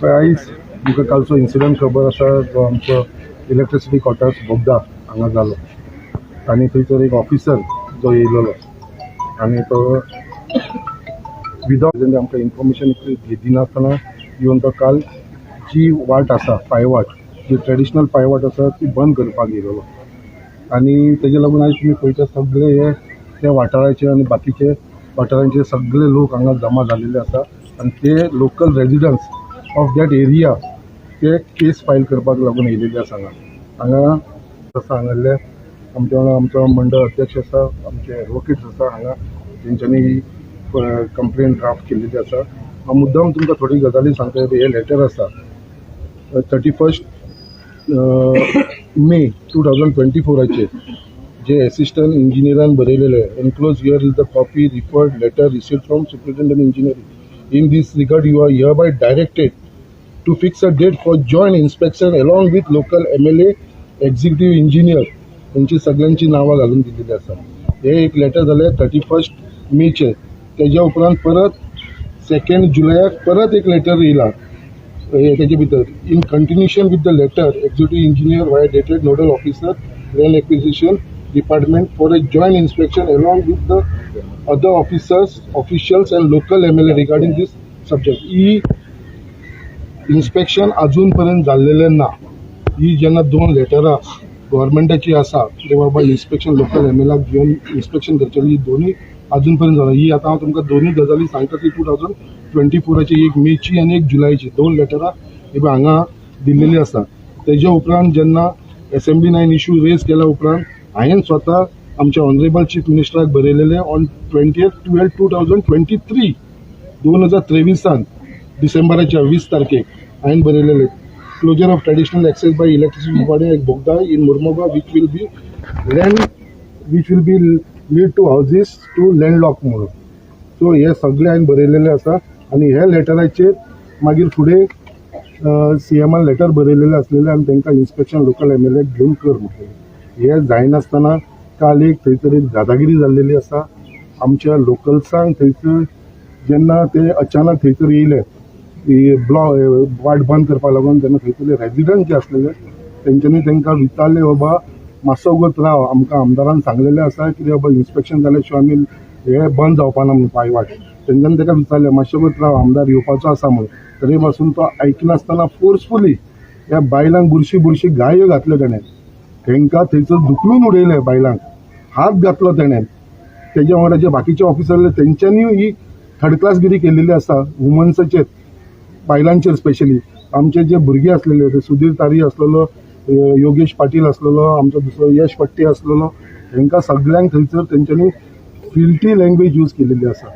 आयज तुमकां कालचो इन्सिडंट खबर आसा जो आमचो इलेक्ट्रिसिटी क्वार्टर्स बोगदा हांगा जालो आनी थंयसर एक ऑफिसर जो येयलोलो आनी तो विदाउट आमकां इन्फॉर्मेशन दिनासतना येवन तो काल जी वाट आसा पायवाट जी ट्रेडिशनल पायवाट आसा ती बंद करपाक येयलोलो आनी तेजे लागून आयज तुमी पळयता सगळे हे त्या वाठाराचे आनी बाकीचे वाठारांचे सगळे लोक हांगा जमा जाल्लेले आसा आनी ते लोकल रेजिडंट्स ऑफ दॅट एरिया ते केस फायल करपाक लागून येयलेले आसा हांगा हांगासले आमच्या वांगडा आमचो मंडळ अध्यक्ष आसा आमचे एडवोकेट्स आसा हांगा तेंच्यांनी कंप्लेन ड्राफ्ट केल्लेली आसा हांव मुद्दाम तुमकां थोडी गजाली सांगता हे लेटर आसा 31 मे 2024 जे असिस्टंट इंजिनियरान बरयलेले enclose here is the copy report letter received from superintendent engineering in this regard you are hereby directed to fix a date for joint inspection along with local MLA executive engineer यांची सगळ्यांची नावं घालून दिलेली आसा हे एक letter जालें 31 मेचे तेज्या उपरांत परत 2 जुलयाक परत एक लेटर येयला तेजे भितर in continuation with the letter executive engineer Y dated nodal officer land acquisition department for a joint inspection along with the other officials and local MLA regarding this subject inspection अजूनपर्यंत जाल्लेले ना ही जेन्ना 2 लेटरां गव्हर्मेंटाची आसा की बाबा इन्स्पेक्शन लोकल MLAक घेवन inspection करचेली ही दोन्ही अजूनपर्यंत जाला ही आता हांव तुमकां दोन्ही गजाली सांगता ती 2024 एक मेची आनी एक जुलयाची 2 लेटरां ही हांगा दिल्लेली आसा तेजे उपरांत जेन्ना असेंब्लीन इश्यू रेज केल्या उपरांत हांवें स्वता आमच्या ऑनरेबल चीफ मिनिस्टराक बरयलेले ऑन 20/12/2023 2023 डिसेंबराच्या 20 तारखेक हांवें बरयलेले closure of traditional access by electricity department Bogda in Mormugao which will be lead to houses to landlock म्हणून सो हे सगळे हांवें बरयलेले आसा आनी हे लेटराचेर मागीर फुडें CMन लेटर बरयलेले आसलेले आनी तांकां इन्स्पेक्शन लोकल MLA घेवन कर म्हटलेले हे जायनासतना काल एक थंयसर एक दादागिरी जाल्लेली आसा आमच्या लोकल्सांक थंयसर जेन्ना ते अचानक थंयसर येयले वाट बंद करपाक लागून तेन्ना थंयसरले रेजिडंट जे आसलेले तेंच्यांनी तांकां विचारले बाबा मातसो वगत राव आमकां आमदारान सांगलेलें आसा की बाबा इन्स्पेक्शन जाल्या शिवाय आमी हे बंद जावपाना म्हणून पायवाट तेंच्यांनी ताका विचारलें मातशें वगत राव आमदार येवपाचो आसा म्हणून तरी पासून तो आयकनासतना फोर्सफुली ह्या बायलांक बुरशी गायो घातल्यो तेणें तांकां थंयसर धुकलून उडयले बायलांक हात घातलो तेणें तेज्या वांगडा जे बाकीचे ऑफिसर तेंच्यांनी ही थर्ड क्लासगिरी केल्लेली आसा वुमन्साचेर बायलांचेर स्पेशली आमचे जे भुरगे असलेले ते सुधीर तारी असलेलो योगेश पाटील असलेलो आमचो दुसरो यश पट्टे असलेलो तांकां सगळ्यांक थंयसर तेंच्यांनी फिल्टी लँग्वेज यूज केलेली आसा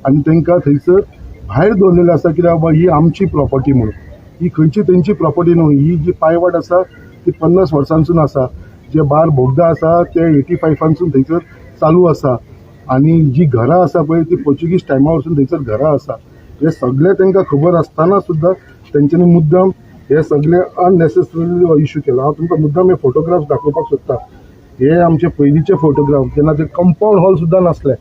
आनी तांकां थंयसर भायर दवरलेले आसा कित्याक बाबा ही आमची प्रॉपर्टी म्हणून ही खंयची तेंची प्रॉपर्टी न्हू ही जी पायवाट आसा ती 50 वर्सांसून आसा जे बार बोगदा आसा ते 85 थंयसर चालू आसा आनी जी घरां आसा पळय ती पोर्चुगीज टायमा वरसून थंयसर घरां आसा हे सगळे तांकां खबर आसतना सुद्दां तेंच्यांनी मुद्दाम हे सगळे अननेसेसरी इश्यू केला हांव तुमकां मुद्दाम हे फोटोग्राफ्स दाखोवपाक सोदता हे आमचे पयलींचे फोटोग्राफ जेन्ना ते कंपाऊंड हॉल सुद्दां नासले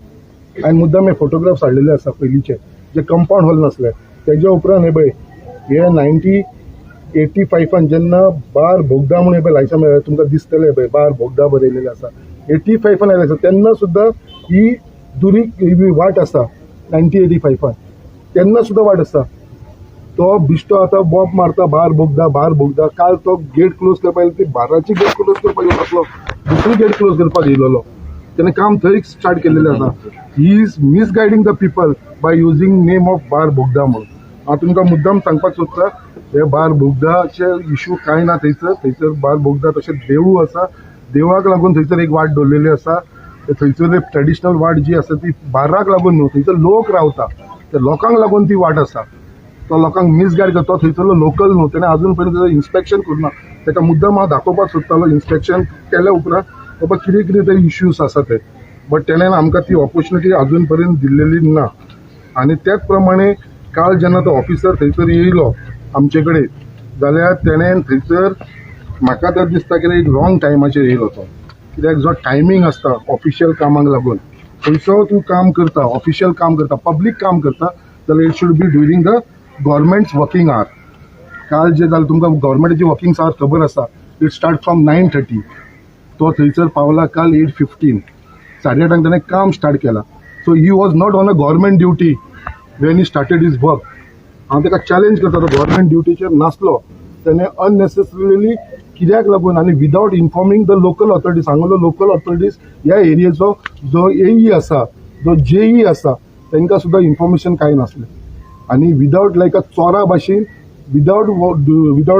हांवें मुद्दाम हे फोटोग्राफ्स हाडलेले आसा पयलींचे जे कंपाऊंड हॉल नासले तेज्या उपरांत हे पळय हे 1985 जेन्ना बार बोगदा म्हणून हे पळय लायसन तुमकां दिसतले पळय बार बोगदा बरयलेले आसा 85 आयले आसा तेन्ना सुद्दां ही दुरी वाट आसा 1985 तेन्ना सुद्दां वाट आसा तो बिश्तो आतां बॉब मारता बार बोगदा काल तो गेट क्लोज करपाक ती बाराची गेट क्लोज करपाक येवपाचो दुसरी गेट क्लोज करपाक येयलोलो तेणें काम थंय स्टार्ट केल्लेलें आसा he is misguiding the people by using name of bar Bogda म्हणून हांव तुमकां मुद्दाम सांगपाक सोदता हे बार बोगदाचे इश्यू कांय ना थंयसर बार बोगदा तशें देवूळ आसा देवळाक लागून थंयसर एक वाट दवरलेली आसा थंयसर ट्रेडिशनल वाट जी आसा ती बाराक लागून न्हू थंयसर लोक रावता त्या लोकांक लागून ती वाट आसा तो लोकांक मिसगायड करता थंयसरलो लोकल न्हू तेणें अजून पर्यंत इन्स्पेक्शन करुना ताका मुद्दाम हांव दाखोवपाक सोदतालो इन्स्पेक्शन केल्या उपरांत बाबा कितें तरी इश्यूज आसा ते बट तेणें आमकां ती ऑपॉर्च्युनिटी अजून पर्यंत दिल्लेली ना आनी त्याच प्रमाणे काल जेन्ना तो ऑफिसर थंयसर येयलो आमचे कडेन जाल्यार तेणें थंयसर म्हाका तर दिसता की एक रॉंग टायमाचेर येयलो तो कित्याक जो टायमींग आसता ऑफिशियल कामाक लागून खंयचो तूं काम करता ऑफिशियल काम करता पब्लीक काम करता जाल्यार it should be during the governments working hour काल जे जालें तुमकां गव्हर्मेंटाची वर्किंग आवर्स खबर आसा. It start from 9:30. तो थंयसर पावला काल 8:15. 8:30 ताणें काम स्टार्ट केला. So he was not on a government duty when he started his work. हांव ताका चॅलेंज करता, तो गव्हर्मेंट ड्युटीचेर नासलो. त्याने अननेसेसरिली कित्याक लागून आनी without informing the local authorities, हांगलो लोकल ऑथॉरिटीज ह्या एरियेचो जो एई आसा, जो जेई आसा, तांकां सुद्दां इन्फॉर्मेशन कांय नासलें. आनी विदाउट लायक अ चोरा भाशेन विदाउट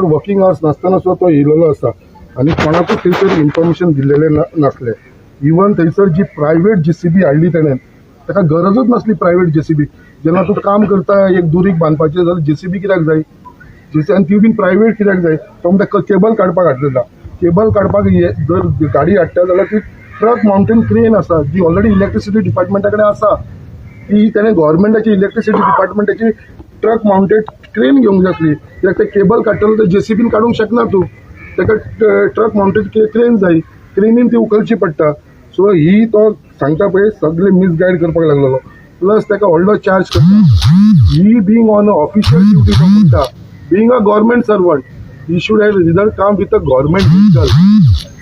वर्किंग आवर्स नासतना सुद्दां तो येयलेलो आसा. आनी कोणाकूच थंयसर इन्फॉर्मेशन दिल्लेलें नासलें. इवन थंयसर जी प्रायवेट जेसीबी हाडली ताणें, ताका गरजूच नासली प्रायवेट जेसीबी. जेन्ना तूं काम करता एक दुरीक बांदपाचें जाल्यार जेसीबी कित्याक जाय? आनी ती बीन प्रायवेट कित्याक जाय? तो म्हणटा केबल काडपाक हाडलेला. केबल काडपाक जर गाडी हाडटा जाल्यार ती ट्रक माउंटेन क्रेन आसा, जी ऑलरेडी इलेक्ट्रिसिटी डिपार्टमेंटा कडेन आसा. ती ताणें गव्हर्मेंटाची इलेक्ट्रिसिटी डिपार्टमेंटाची ट्रक माउंटेड क्रेन घेवंक जाय आसली. कित्याक ते केबल काडटलो तर जेसीबीन काडूंक शकना तूं. ताका ट्रक माउंटेड क्रेन जाय. क्रेनीन ती उखलची पडटा. सो ही तो सांगता पळय सगळे मिसगायड करपाक लागलेलो. प्लस ताका व्हडलो चार्ज करता. He being on official duty तो म्हणटा. Being a government servant, he should have either come with a government vehicle.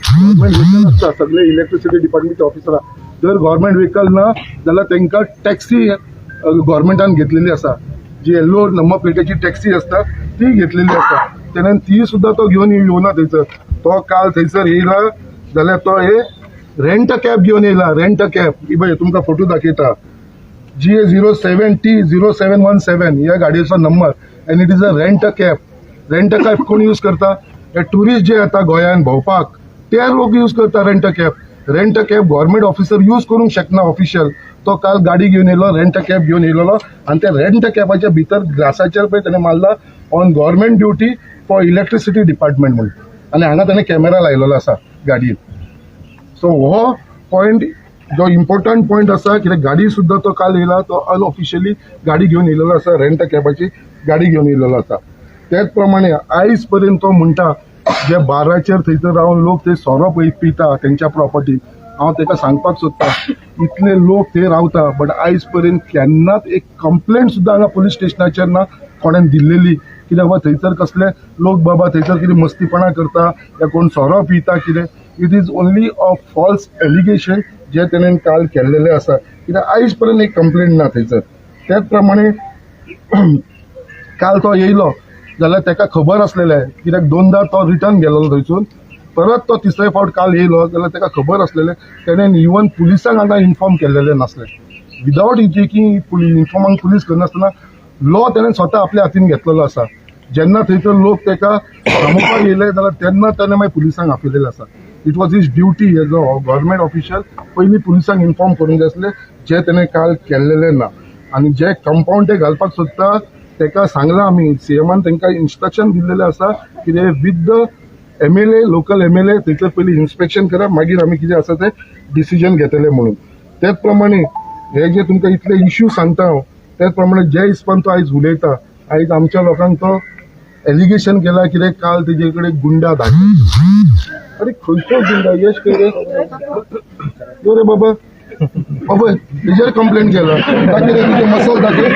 Government vehicle असता सगळे इलेक्ट्रिसिटी डिपार्टमेंटचे ऑफिसर. जर गव्हर्मेंट व्हेकल ना जाल्यार तांकां टॅक्सी गव्हर्मेंटान घेतलेली आसा. जी येल्लो नंबर प्लेटीची टॅक्सी आसता ती घेतलेली आसा. तेणेन ती सुद्दां तो घेवन येवना थंयसर. तो काल थंयसर येयला जाल्यार तो हे रेंट अ कॅब घेवन येयला. Rent a cab. ही पळय तुमकां फोटो दाखयता. GA07T0717 ह्या गाडयेचो number. End it is a rent a cab. Rent a cab कोण यूज करता? हे टुरिस्ट जे येता गोंयान भोंवपाक ते लोक यूज करता rent a cab. Rent a cab government officer use करूंक शकना ऑफिशियल. तो काल गाडी घेवन येयलो, रेंट अ कॅब घेवन येयलेलो. आनी त्या रेंट अ कॅबाच्या भितर ग्लासाचेर पळय ताणें मारला on government duty for electricity department म्हणून. आनी हांगा ताणें कॅमेरा लायलेलो आसा गाडयेन. सो हो पॉयंट जो इम्पॉर्टंट पॉयंट आसा. कित्याक गाडी सुद्दां तो काल येयला, तो अनऑफिशियली गाडी घेवन येयलेलो आसा. रेंट अ कॅबाची गाडी घेवन येयलेलो आसा. त्याच प्रमाणे आयज पर्यंत तो म्हणटा जे बाराचेर थंयसर रावन लोक ते सोरो पिता तेंच्या प्रॉपर्टीन. हांव ताका सांगपाक सोदता इतले लोक थंय रावता बट आयज पर्यंत केन्नाच एक कंप्लेंट सुद्दां हांगा पुलीस स्टेशनाचेर ना कोणें दिल्लेली. कित्याक बाबा थंयसर कसले लोक बाबा थंयसर कितें मस्तीपणा करता या कोण सोरो पिता कितें. It is only a false allegation जे तेणेन काल केल्लेले आसा. कित्याक आयज पर्यंत एक कंप्लेंट ना थंयसर. त्याच प्रमाणे काल तो येयलो जाल्यार ताका खबर आसलेलें. कित्याक दोनदा तो रिटर्न गेलो थंयसून. परत तो तिसरे फावट काल येयलो जाल्यार ताका खबर आसलेलें. तेणेन इवन पुलिसांक हांगा इन्फॉर्म केल्लेलें नासलें. विदाउट टेकिंग इन्फॉर्मांक पुलीस करनासतना लॉ तेणेन स्वता आपल्या हातीन घेतलेलो आसा. जेन्ना थंयसर लोक ताका थांबोवपाक येयले जाल्यार तेन्ना ताणें मागीर पुलिसांक आपयलेलें आसा. It was his duty as a government official पयलीं पुलिसांक इन्फॉर्म करूंक जाय आसलें, जे तेणें काल केल्लेलें ना. आनी जे कंपाऊंड ते घालपाक सोदता ताका सांगलां आमी. सीएमान तांकां इन्स्ट्रक्शन दिल्लेलें आसा की ते with the MLA local MLA थंयसर पयलीं इन्स्पेक्शन करा, मागीर आमी कितें आसा तें डिसिजन घेतले म्हणून. त्याच प्रमाणे हे जे तुमकां इतले इश्यू सांगता हांव, त्याच प्रमाणे जे हिसपान तो आयज उलयता, आयज आमच्या लोकांक तो एलिगेशन केला कितें काल तेजे कडेन गुंडा धाडले. अरे खंयचो गुंडा? यश रे रे बाबा बाबा तेजेर कंप्लेंट केला. दाखय रे तुजे मसल दाखय.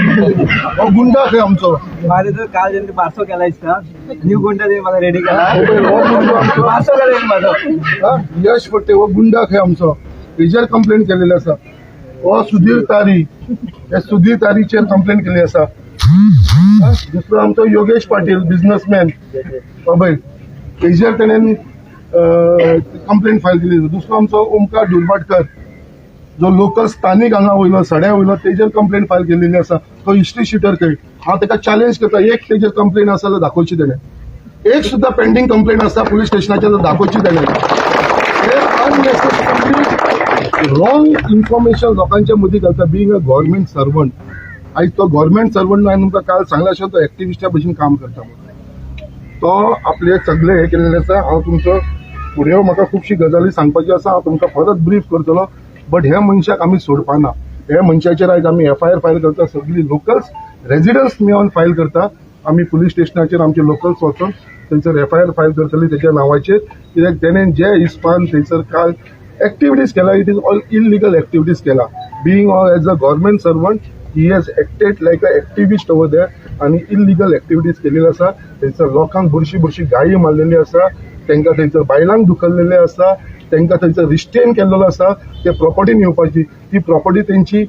हो गुंडा खंय आमचो? माझे तर काल ज्यांनी पार्सल केला इसका न्यू गुंडा दे मला रेडी केला. पार्सल करेल माझं. यश पट्टे हो गुंडा खंय आमचो? तेजेर कंप्लेंट केलेली आसा. हो सुधीर तारी, हे सुधीर तारीचेर कंप्लेंट केली आसा. दुसरो आमचो योगेश पाटील बिझनेसमॅन बाबा तेजेर तेणेन कंप्लेंट फायल केली. दुसरो आमचो ओमकार दुर्भाटकर जो लोकल स्थानिक हांगा वयलो सड्या वयलो तेजेर कंप्लेंट फायल केलेली आसा. तो हिस्ट्री शिटर खंय? हांव ताका चॅलेंज करता एक तेजेर कंप्लेंट आसा जाल्यार दाखोवची तेणें. एक सुद्दां पेंडिंग कंप्लेंट आसा पुलीस स्टेशनाचेर जाल्यार दाखोवची तेणें. हे अननेसेसरी रॉंग इन्फॉर्मेशन लोकांच्या मदीं घालता. Being a government servant. आयज तो गव्हर्मेंट सर्वंट हांवें तुमकां काल सांगला अशें तो एक्टिविस्टा भशेन काम करता म्हणून. तो आपले सगळे हे केलेले आसा. हांव तुमचो फुडें म्हाका खुबशी गजाली सांगपाच्यो आसा. हांव तुमकां परत ब्रीफ करतलो. बट ह्या मनशाक आमी सोडपाना. ह्या मनशाचेर आयज आमी FIR फायल करता. सगळीं लोकल्स रेजिडंट्स मेळोन फायल करता. आमी पुलीस स्टेशनाचेर आमचे लोकल्स वचून थंयसर FIR फायल करतली तेच्या नांवाचेर. कित्याक तेणें जे हिसपान थंयसर काल एक्टिविटीज केला it is all illegal activities केला. Being as a government servant he has acted like an activist over there आनी इल्लिगल एक्टिविटीज केलेली आसा. थंयसर लोकांक बुरशी गायी मारलेली आसा, तांकां थंयसर बायलांक धुकल्लेले आसा, तांकां थंयसर रिस्टेन केल्लो आसा ते प्रॉपर्टीन येवपाची. ती प्रॉपर्टी तेंची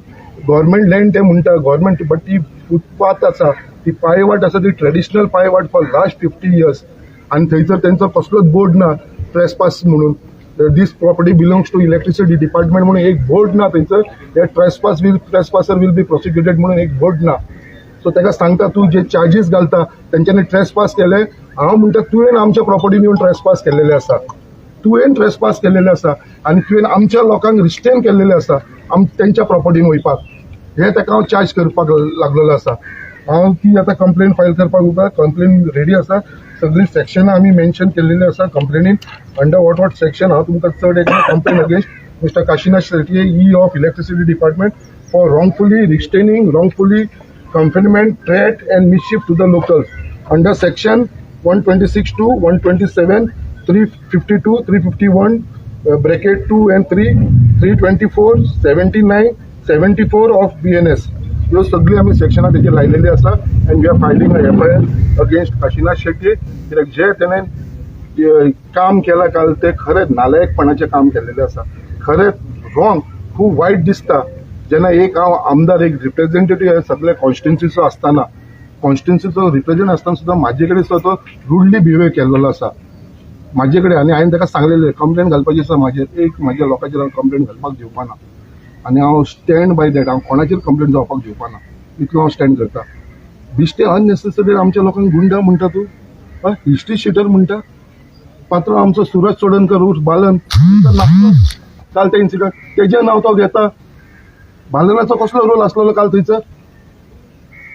गव्हर्मेंट लँड ते म्हणटा गव्हर्मेंट, बट ती फुटपाथ आसा, ती पायवाट आसा, ती ट्रेडिशनल पायवाट फॉर लास्ट 50 years. आनी थंयसर तेंचो कसलोच बोर्ड ना ट्रेसपास म्हणून. This property belongs to electricity department म्हणून एक बोर्ड ना थंयसर. हे ट्रेसपासर विल बी प्रोसिक्युटेड म्हणून एक बोर्ड ना. सो ताका सांगता तूं जे चार्जीस घालता तेंच्यांनी ट्रेसपास केले. हांव म्हणटा तुवें आमच्या प्रॉपर्टीन येवन ट्रेसपास केलेले आसा, तुवें ट्रेसपास केलेले आसा आनी तुवें आमच्या लोकांक रिस्टेन केलेले आसा तेंच्या प्रॉपर्टीन वयपाक. हे ताका हांव चार्ज करपाक लागलेलो आसा. हांव ती आतां कंप्लेन फायल करपाक उबा. कंप्लेन रेडी आसा. सगळीं सेक्शनां आमी मेन्शन केल्लेली आसा कंप्लेनीन. अंडर वॉट सेक्शन हांव तुमकां चड एक complain against mister Kashinath Shetye E of electricity department for wrongfully restraining, wrongfully confinement, threat and mischief to the locals under section 126 to 127, 352, 351, bracket 2 and 3, 324, 79, 74 of BNS. ह्यो सगळी आमी सेक्शनां तेजेर लायलेली आसा and we are filing a FIR against Kashinath Shetye. कित्याक जे तेणें काम केलां काल ते खरेंच नालायकपणाचें काम केल्लेलें आसा. खरेंच रॉंग, खूब वायट दिसता जेन्ना एक हांव आमदार, एक रिप्रेझेंटेटिव्ह हे सगळ्या कॉन्स्टिट्युन्सीचो आसतना, कॉन्स्टिट्युन्सीचो रिप्रेझेंट आसतना सुद्दां म्हाजे कडेन सुद्दां तो रुडली बिहेव केल्लो आसा म्हाजे कडेन. आनी हांवें ताका सांगलेलें कंप्लेन घालपाची आसा म्हाज्या लोकांचेर हांव कंप्लेन घालपाक दिवपाना. आनी हांव स्टँड बाय दॅट. हांव कोणाचेर कंप्लेन जावपाक दिवपाना, इतलो हांव स्टँड करता. बिश्टे अननेसेसरी आमच्या लोकांक गुंडा म्हणटा तूं, हिस्ट्री शिटर म्हणटा. पात्र आमचो सुरज चोडणकर उर्फ बालन नासलो काल ते इन्सिडंट, तेजें नांव तो घेता. बालनाचो कसलो रोल आसलेलो काल थंयसर?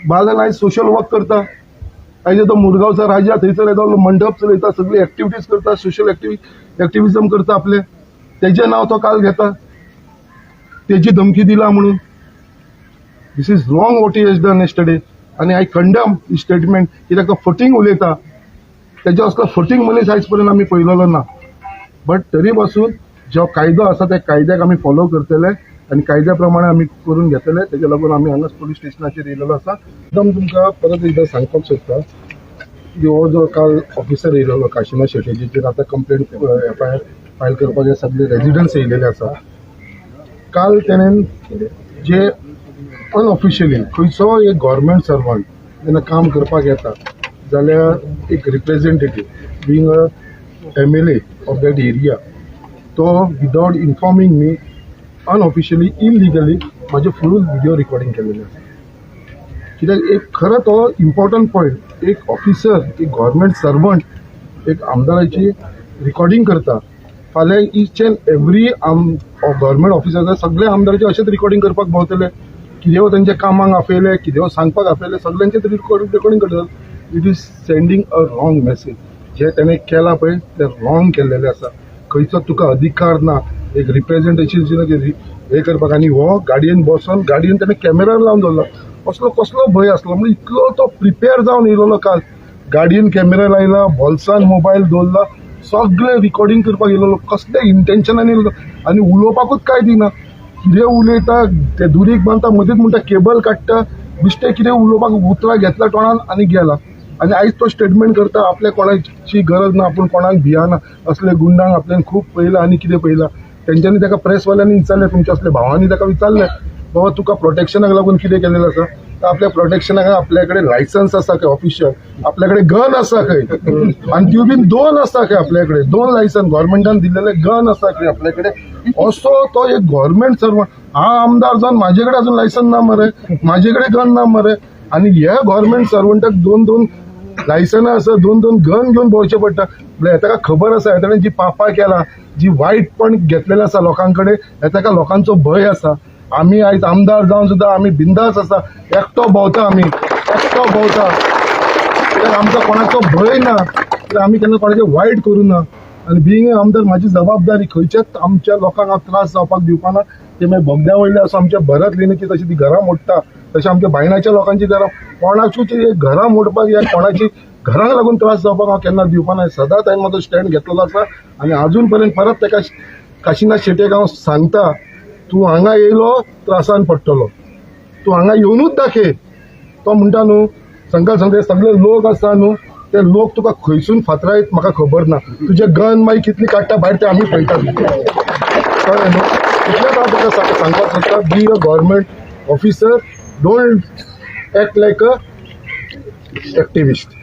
बालन आयज सोशल वर्क करता, आयज येतो मुरगांवचा राजा, थंयसर येतो मंडप चलयता, सगळी एक्टिविटीज करता, सोशल एक्टिविजम करता आपले. तेजें नांव तो काल घेता, तेजी धमकी दिला म्हणून. This is wrong what he has done yesterday. आनी आय कंडम ही स्टेटमेंट. कित्याक तो फटींग उलयता, तेजो असलो फटींग मनीस आयज पर्यंत आमी पळयलेलो ना. बट तरी पासून जो कायदो आसा त्या कायद्याक आमी फॉलो करतले आनी कायद्या प्रमाणे आमी करून घेतले. तेजे लागून आमी हांगाच पुलीस स्टेशनाचेर येयलेलो आसा. एकदम तुमकां परत एकदां सांगपाक सोदता की हो जो काल ऑफिसर येयलेलो काशीनाथ शेट्ये, जेचेर आतां कंप्लेन FIR फायल करपाक हे सगळे रेजिडंट्स येयलेले आसा. काल तेणेन जे अनऑफिशियली खंयचो एक गव्हर्मेंट सर्वंट जेन्ना काम करपाक येता जाल्यार एक representative being a MLA of that area, तो without informing me unofficially illegally म्हाजे फूल व्हिडिओ रिकॉर्डिंग केलेले आसा. कित्याक एक खरो तो इम्पॉर्टंट पॉयंट, एक ऑफिसर, एक गव्हर्मेंट सर्वंट एक आमदाराची रिकॉर्डिंग करता. फाल्यां each end every government officer सगळे आमदाराचे अशेंच रिकॉर्डिंग करपाक भोंवतले. कितें तेंच्या कामाक आपयले, कितें सांगपाक आपयले, सगळ्यांचेच रिकॉर्डिंग करतात. It is sending a wrong message. जे तेणें केलां पळय तें रॉंग केल्लेलें आसा. खंयचो तुका अधिकार ना एक रिप्रेझेंटेशन हे करपाक. आनी हो गाडयेन बसून गाडयेन तेणें कॅमेरार लावन दवरला. असलो कसलो भंय आसलो म्हणजे इतलो तो प्रिपेर जावन येयलो काल. गाडयेन कॅमेरा लायला, बॉल्सान मोबायल दवरला, सगळे रिकॉर्डिंग करपाक येयलो. कसले इंटेन्शनान येयलो आनी उलोवपाकूच काय दिना. कितें उलयता ते दुरीक बांदता, मदींच म्हणटा केबल काडटा, बिश्टे कितें उलोवपाक उतरां घेतला तोंडान आनी गेला. आनी आयज तो स्टेटमेंट करता आपल्या कोणाची गरज ना, आपूण कोणाक भियाना. असले गुंडांक आपल्यान खूब पळयलां आनी कितें पळयलां. तेंच्यांनी ताका प्रेसवाल्यांनी विचारलें, तुमच्या असल्या भावांनी ताका विचारलें बाबा तुका प्रोटेक्शनाक लागून कितें केलेलें आसा. तर आपल्या प्रोटेक्शनाक आपल्या कडेन लायसन्स आसा खंय ऑफिशियल, आपल्या कडेन गन आसा खंय, आनी त्यो बीन 2 आसा खंय आपल्या कडेन, 2 लायसन्स गव्हर्मेंटान दिल्लेले गन आसा खंय आपल्या कडेन. असो तो एक गव्हर्मेंट सर्वंट. हांव आमदार जावन म्हाजे कडेन अजून लायसन्स ना मरे, म्हाजे कडेन गन ना मरे. आनी ह्या गव्हर्मेंट सर्वंटाक 2 लायसनां आसा, 2 गन घेवन भोंवचें पडटा. म्हणजे ताका खबर आसा ताणें जी पापां केलां, जी वायटपण घेतलेलें आसा लोकां कडेन, ताका लोकांचो भंय आसा. आमी आयज आमदार जावन सुद्दां आमी बिंदास आसा, एकटो भोंवता, आमी एकटो भोंवता. कित्याक आमकां कोणाचो भंय ना, कित्याक आमी केन्ना कोणाचें वायट करूं ना. आनी बिंग ए आमदार म्हाजी जबाबदारी खंयच्याच आमच्या लोकांक हांव त्रास जावपाक दिवपाना. ते मागीर बोगद्या वयले आसूं, आमच्या भरत लेणीची तशी ती घरां मोडटा, तशें आमच्या बायणाच्या लोकांची घरां, कोणाची घरां मोडपाक या कोणाची घरांक लागून त्रास जावपाक हांव केन्ना दिवपाना. सदांच हांवें म्हाजो स्टँड घेतलेलो आसा. आनी अजून पर्यंत परत ताका काशीनाथ शेट्येक हांव सांगता, तूं हांगा येयलो त्रासान पडटलो, तूं हांगा येवनूच दाखय. तो म्हणटा न्हू तांकां सांगता सगळे लोक आसा न्हू ते लोक तुका खंयसून फातरायत म्हाका खबर ना तुजे गन मागीर कितली काडटा भायर ते आमी पळयतात कळ्ळें न्हू इतलेंच हांव तुका सांगपाक सोदता be a government officer don't act like a activist